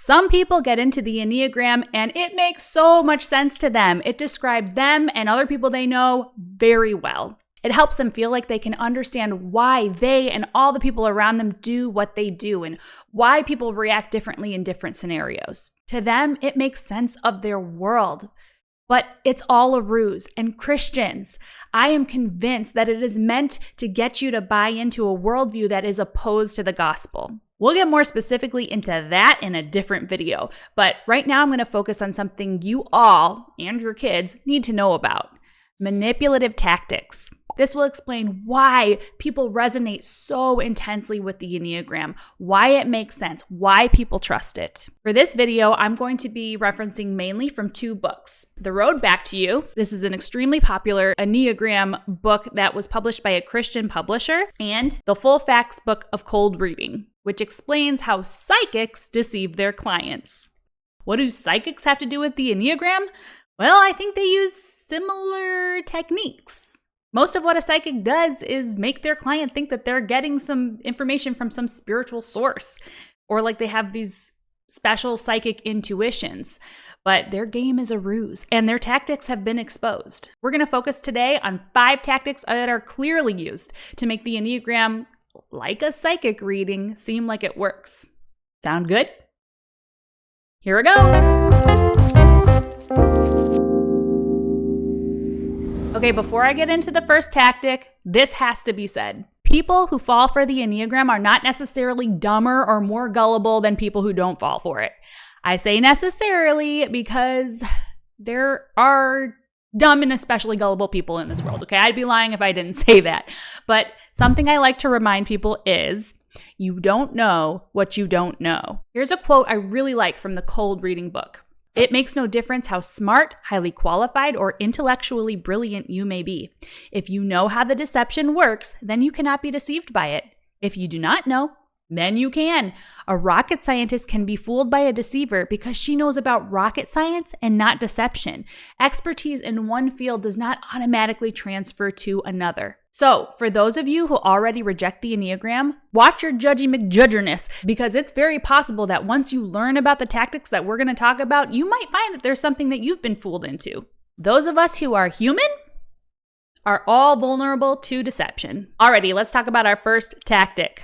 Some people get into the Enneagram and it makes so much sense to them. It describes them and other people they know very well. It helps them feel like they can understand why they and all the people around them do what they do and why people react differently in different scenarios. To them, it makes sense of their world. But it's all a ruse. And Christians, I am convinced that it is meant to get you to buy into a worldview that is opposed to the gospel. We'll get more specifically into that in a different video. But right now I'm going to focus on something you all and your kids need to know about: manipulative tactics. This will explain why people resonate so intensely with the Enneagram, why it makes sense, why people trust it. For this video, I'm going to be referencing mainly from two books. The Road Back to You. This is an extremely popular Enneagram book that was published by a Christian publisher, and The Full Facts Book of Cold Reading, which explains how psychics deceive their clients. What do psychics have to do with the Enneagram? Well, I think they use similar techniques. Most of what a psychic does is make their client think that they're getting some information from some spiritual source, or like they have these special psychic intuitions. But their game is a ruse, and their tactics have been exposed. We're going to focus today on 5 tactics that are clearly used to make the Enneagram, like a psychic reading, seem like it works. Sound good? Here we go. Okay, before I get into the first tactic, this has to be said. People who fall for the Enneagram are not necessarily dumber or more gullible than people who don't fall for it. I say necessarily because there are dumb and especially gullible people in this world, okay? I'd be lying if I didn't say that. But something I like to remind people is, you don't know what you don't know. Here's a quote I really like from the Cold Reading book. It makes no difference how smart, highly qualified, or intellectually brilliant you may be. If you know how the deception works, then you cannot be deceived by it. If you do not know, then you can. A rocket scientist can be fooled by a deceiver because she knows about rocket science and not deception. Expertise in one field does not automatically transfer to another. So, for those of you who already reject the Enneagram, watch your judgy McJudgerness, because it's very possible that once you learn about the tactics that we're going to talk about, you might find that there's something that you've been fooled into. Those of us who are human are all vulnerable to deception. Alrighty, let's talk about our first tactic.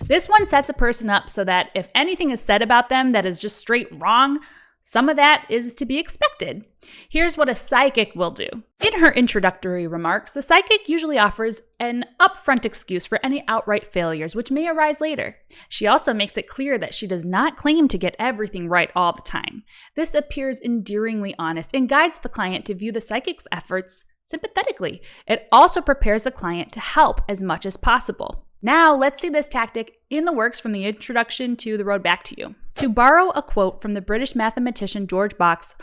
This one sets a person up so that if anything is said about them that is just straight wrong, some of that is to be expected. Here's what a psychic will do. In her introductory remarks, the psychic usually offers an upfront excuse for any outright failures, which may arise later. She also makes it clear that she does not claim to get everything right all the time. This appears endearingly honest and guides the client to view the psychic's efforts sympathetically. It also prepares the client to help as much as possible. Now, let's see this tactic in the works from the introduction to The Road Back to You. To borrow a quote from the British mathematician George Box,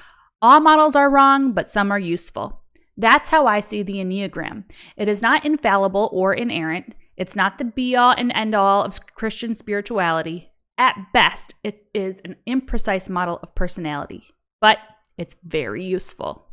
all models are wrong, but some are useful. That's how I see the Enneagram. It is not infallible or inerrant. It's not the be-all and end-all of Christian spirituality. At best, it is an imprecise model of personality, but it's very useful.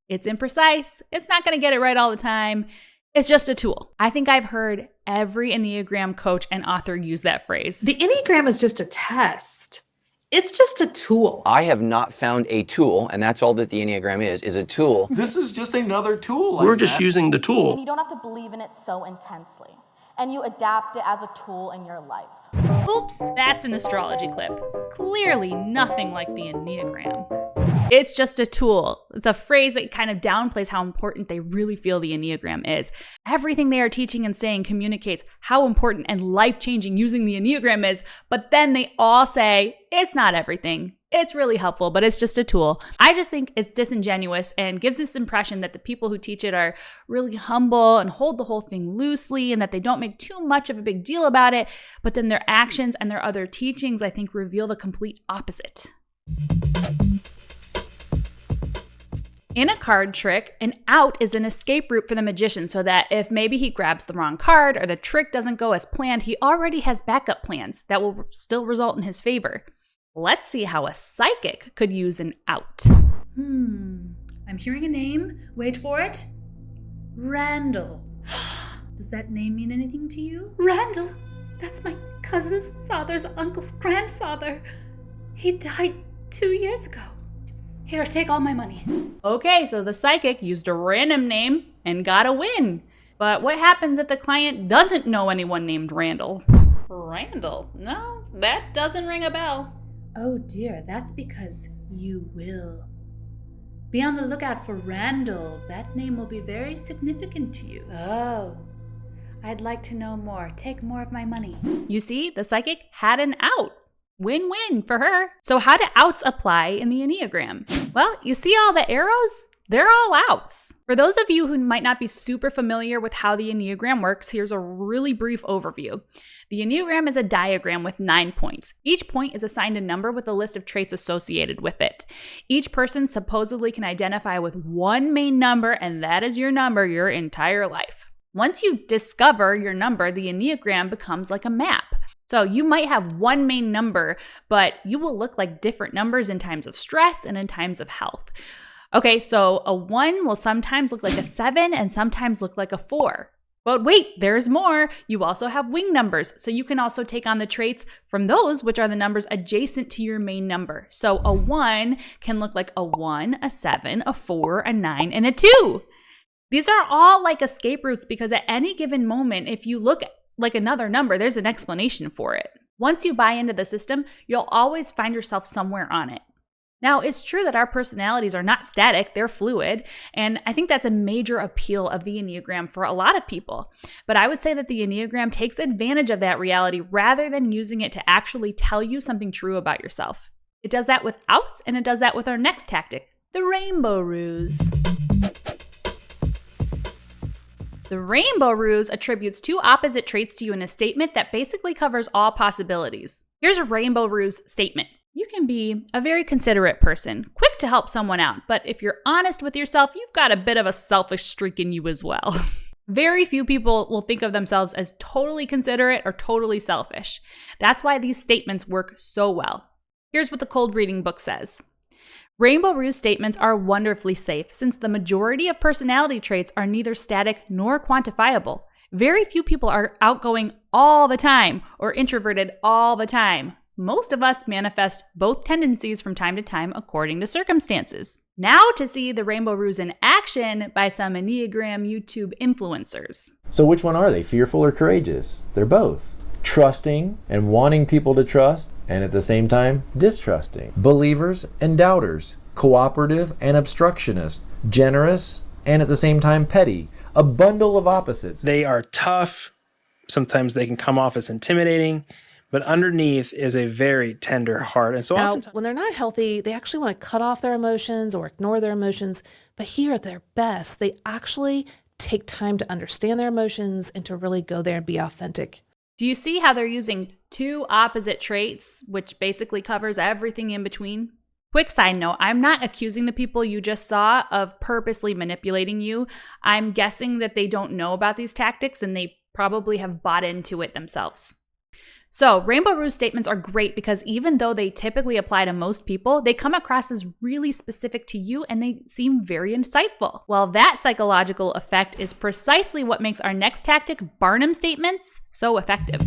It's imprecise. It's not going to get it right all the time. It's just a tool. I think I've heard every Enneagram coach and author use that phrase. The Enneagram is just a test. It's just a tool. I have not found a tool, and that's all that the Enneagram is a tool. This is just another tool. We're just using the tool. And you don't have to believe in it so intensely. And you adapt it as a tool in your life. Oops, that's an astrology clip. Clearly nothing like the Enneagram. It's just a tool. It's a phrase that kind of downplays how important they really feel the Enneagram is. Everything they are teaching and saying communicates how important and life-changing using the Enneagram is, but then they all say, it's not everything. It's really helpful, but it's just a tool. I just think it's disingenuous and gives this impression that the people who teach it are really humble and hold the whole thing loosely and that they don't make too much of a big deal about it, but then their actions and their other teachings, I think, reveal the complete opposite. In a card trick, an out is an escape route for the magician so that if maybe he grabs the wrong card or the trick doesn't go as planned, he already has backup plans that will still result in his favor. Let's see how a psychic could use an out. I'm hearing a name. Wait for it. Randall. Does that name mean anything to you? Randall, That's my cousin's father's uncle's grandfather. He died 2 years ago. Here, take all my money. Okay, so the psychic used a random name and got a win. But what happens if the client doesn't know anyone named Randall? Randall? No, that doesn't ring a bell. Oh dear, that's because you will. Be on the lookout for Randall. That name will be very significant to you. Oh, I'd like to know more. Take more of my money. You see, the psychic had an out. Win-win for her. So how do outs apply in the Enneagram? Well, you see all the arrows? They're all outs. For those of you who might not be super familiar with how the Enneagram works, here's a really brief overview. The Enneagram is a diagram with 9 points. Each point is assigned a number with a list of traits associated with it. Each person supposedly can identify with one main number, and that is your number your entire life. Once you discover your number, the Enneagram becomes like a map. So you might have one main number, but you will look like different numbers in times of stress and in times of health. Okay, so a 1 will sometimes look like a 7 and sometimes look like a 4. But wait, there's more. You also have wing numbers, so you can also take on the traits from those, which are the numbers adjacent to your main number. So a 1 can look like a 1, a 7, a 4, a 9, and a 2. These are all like escape routes because at any given moment, if you look like another number, there's an explanation for it. Once you buy into the system, you'll always find yourself somewhere on it. Now, it's true that our personalities are not static, they're fluid, and I think that's a major appeal of the Enneagram for a lot of people. But I would say that the Enneagram takes advantage of that reality rather than using it to actually tell you something true about yourself. It does that with outs, and it does that with our next tactic, the rainbow ruse. The rainbow ruse attributes two opposite traits to you in a statement that basically covers all possibilities. Here's a rainbow ruse statement. You can be a very considerate person, quick to help someone out, but if you're honest with yourself, you've got a bit of a selfish streak in you as well. Very few people will think of themselves as totally considerate or totally selfish. That's why these statements work so well. Here's what the cold reading book says. Rainbow ruse statements are wonderfully safe since the majority of personality traits are neither static nor quantifiable. Very few people are outgoing all the time or introverted all the time. Most of us manifest both tendencies from time to time according to circumstances. Now to see the rainbow ruse in action by some Enneagram YouTube influencers. So which one are they, fearful or courageous? They're both. Trusting and wanting people to trust, and at the same time, distrusting. Believers and doubters. Cooperative and obstructionist. Generous and at the same time petty. A bundle of opposites. They are tough. Sometimes they can come off as intimidating. But underneath is a very tender heart. And so now, when they're not healthy, they actually want to cut off their emotions or ignore their emotions. But here at their best, they actually take time to understand their emotions and to really go there and be authentic. Do you see how they're using two opposite traits, which basically covers everything in between? Quick side note, I'm not accusing the people you just saw of purposely manipulating you. I'm guessing that they don't know about these tactics and they probably have bought into it themselves. So rainbow ruse statements are great because even though they typically apply to most people, they come across as really specific to you and they seem very insightful. Well, that psychological effect is precisely what makes our next tactic, Barnum statements, so effective.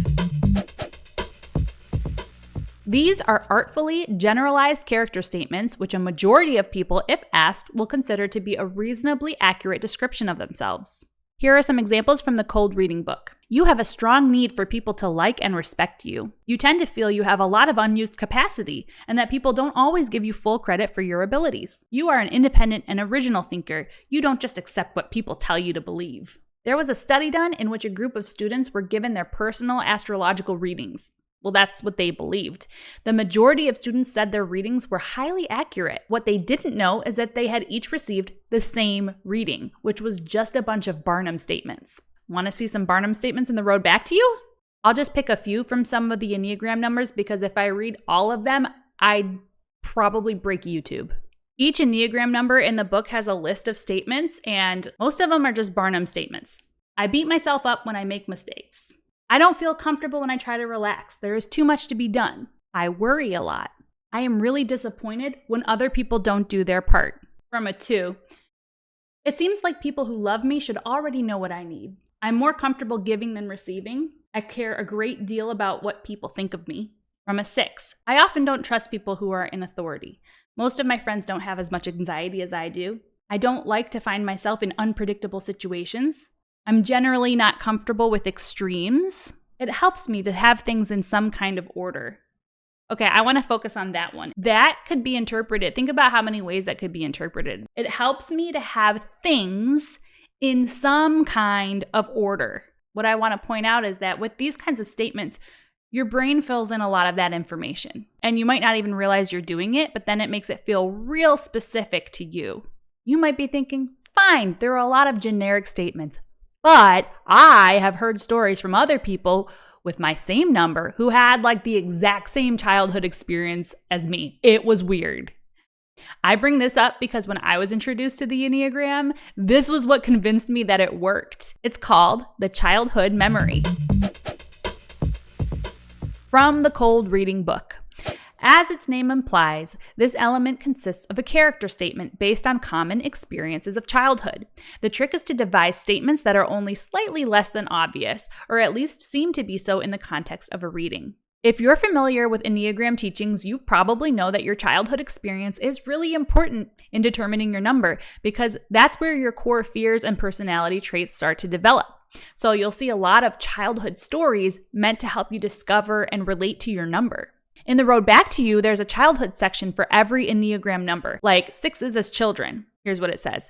These are artfully generalized character statements, which a majority of people, if asked, will consider to be a reasonably accurate description of themselves. Here are some examples from the cold reading book. You have a strong need for people to like and respect you. You tend to feel you have a lot of unused capacity and that people don't always give you full credit for your abilities. You are an independent and original thinker. You don't just accept what people tell you to believe. There was a study done in which a group of students were given their personal astrological readings. Well, that's what they believed. The majority of students said their readings were highly accurate. What they didn't know is that they had each received the same reading, which was just a bunch of Barnum statements. Want to see some Barnum statements in the road back to you? I'll just pick a few from some of the Enneagram numbers because if I read all of them, I'd probably break YouTube. Each Enneagram number in the book has a list of statements, and most of them are just Barnum statements. I beat myself up when I make mistakes. I don't feel comfortable when I try to relax. There is too much to be done. I worry a lot. I am really disappointed when other people don't do their part. From a 2, it seems like people who love me should already know what I need. I'm more comfortable giving than receiving. I care a great deal about what people think of me. From a 6, I often don't trust people who are in authority. Most of my friends don't have as much anxiety as I do. I don't like to find myself in unpredictable situations. I'm generally not comfortable with extremes. It helps me to have things in some kind of order. Okay, I want to focus on that one. That could be interpreted. Think about how many ways that could be interpreted. It helps me to have things in some kind of order. What I want to point out is that with these kinds of statements, your brain fills in a lot of that information. And you might not even realize you're doing it, but then it makes it feel real specific to you. You might be thinking, fine, there are a lot of generic statements, but I have heard stories from other people with my same number who had like the exact same childhood experience as me. It was weird. I bring this up because when I was introduced to the Enneagram, this was what convinced me that it worked. It's called the childhood memory. From the Cold Reading Book. As its name implies, this element consists of a character statement based on common experiences of childhood. The trick is to devise statements that are only slightly less than obvious, or at least seem to be so in the context of a reading. If you're familiar with Enneagram teachings, you probably know that your childhood experience is really important in determining your number, because that's where your core fears and personality traits start to develop. So you'll see a lot of childhood stories meant to help you discover and relate to your number. In The Road Back to You, there's a childhood section for every Enneagram number, like 6s as children. Here's what it says.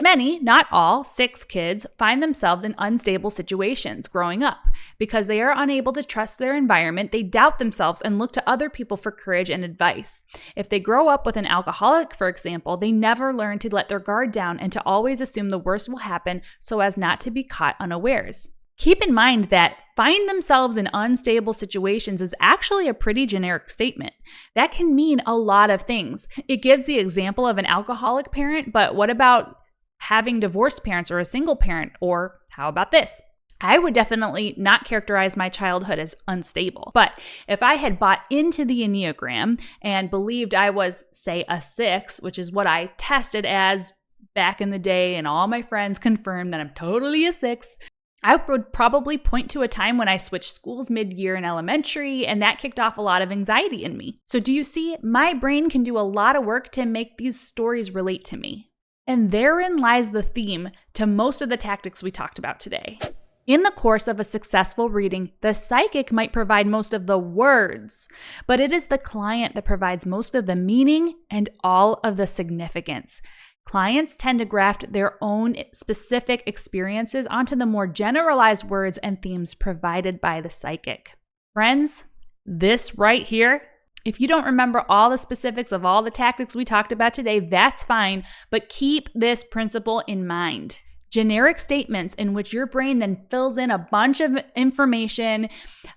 Many, not all, 6 kids find themselves in unstable situations growing up. Because they are unable to trust their environment, they doubt themselves and look to other people for courage and advice. If they grow up with an alcoholic, for example, they never learn to let their guard down and to always assume the worst will happen so as not to be caught unawares. Keep in mind that find themselves in unstable situations is actually a pretty generic statement. That can mean a lot of things. It gives the example of an alcoholic parent, but what about having divorced parents or a single parent? Or how about this? I would definitely not characterize my childhood as unstable. But if I had bought into the Enneagram and believed I was, say, a 6, which is what I tested as back in the day, and all my friends confirmed that I'm totally a 6, I would probably point to a time when I switched schools mid-year in elementary, and that kicked off a lot of anxiety in me. So do you see, my brain can do a lot of work to make these stories relate to me. And therein lies the theme to most of the tactics we talked about today. In the course of a successful reading, the psychic might provide most of the words, but it is the client that provides most of the meaning and all of the significance. Clients tend to graft their own specific experiences onto the more generalized words and themes provided by the psychic. Friends, this right here, if you don't remember all the specifics of all the tactics we talked about today, that's fine, but keep this principle in mind. Generic statements in which your brain then fills in a bunch of information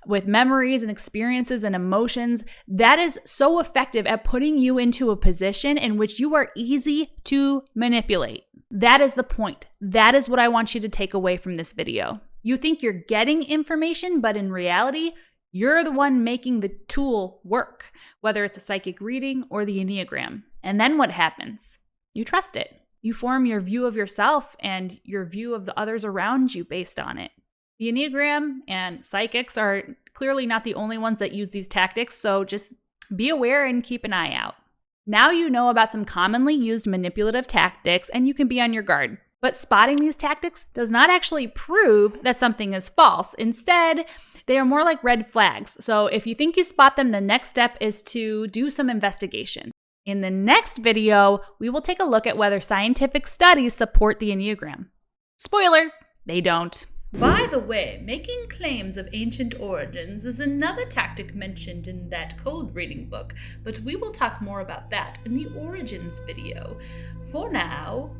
with memories and experiences and emotions, that is so effective at putting you into a position in which you are easy to manipulate. That is the point. That is what I want you to take away from this video. You think you're getting information, but in reality, you're the one making the tool work, whether it's a psychic reading or the Enneagram. And then what happens? You trust it. You form your view of yourself and your view of the others around you based on it. The Enneagram and psychics are clearly not the only ones that use these tactics, so just be aware and keep an eye out. Now you know about some commonly used manipulative tactics, and you can be on your guard. But spotting these tactics does not actually prove that something is false. Instead, they are more like red flags. So if you think you spot them, the next step is to do some investigation. In the next video, we will take a look at whether scientific studies support the Enneagram. Spoiler, they don't. By the way, making claims of ancient origins is another tactic mentioned in that cold reading book, but we will talk more about that in the origins video. For now,